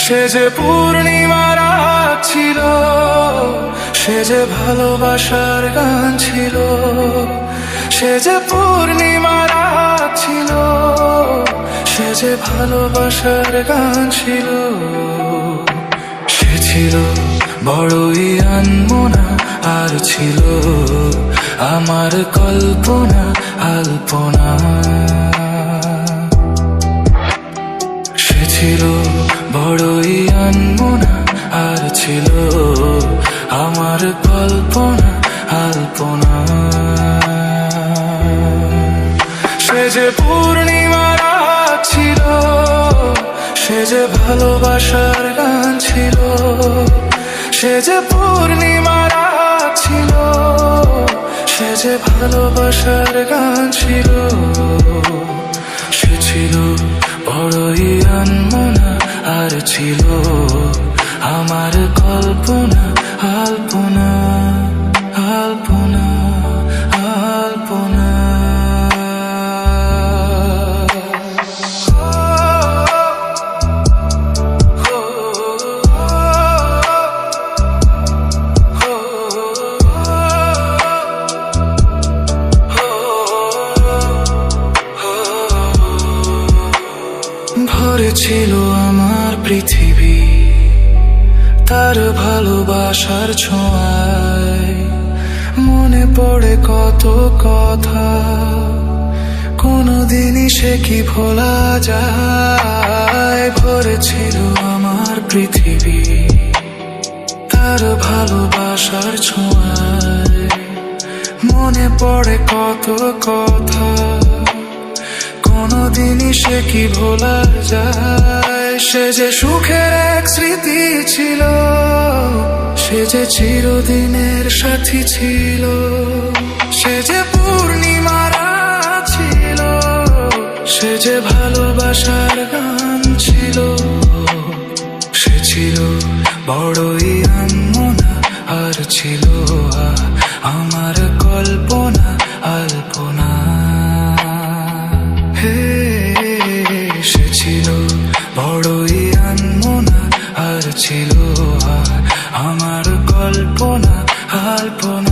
সে যে পূর্ণিমার রাত ছিল, সে যে ভালোবাসার গান ছিল। সে যে পূর্ণিমার রাত ছিল, সে যে ভালোবাসার গান ছিল। সে ছিল বড়ই আনমনা, আর ছিল আমার কল্পনা আলপনা। সে ছিল বড়ই আনমনা, আর ছিল আমার কল্পনা আলপনা। সে যে পূর্ণিমার রাত ছিল, সে যে ভালোবাসার গান ছিল। সে যে পূর্ণিমার রাত ছিল, সে যে ভালোবাসার গান ছিল। সে ছিল বড়ই আনমনা, আর ছিল আমার কল্পনা আলপনা আলপনা আলপনা। ভরে ছিল আমার পৃথিবী তার ভালোবাসার ছোঁয়ায়। মনে পড়ে কত কথা, কোনদিনই সে কি ভোলা যায়। ভরে ছিল আমার পৃথিবী তার ভালোবাসার ছোঁয়ায়। মনে পড়ে কত কথা, কোনদিনই সে কি ভোলা যায়। সে যে সুখের এক স্মৃতি ছিল, সে যে চিরদিনের সাথী ছিল। সে যে পূর্ণিমার রাত ছিল, সে যে ভালোবাসার গান ছিল। সে ছিল বড়ই আনমনা, আর ছিল আমার কল্পনা আলপনা। সে ছিল বড়ই আনমনা, আর ছিল আমার কল্পনা আলপনা।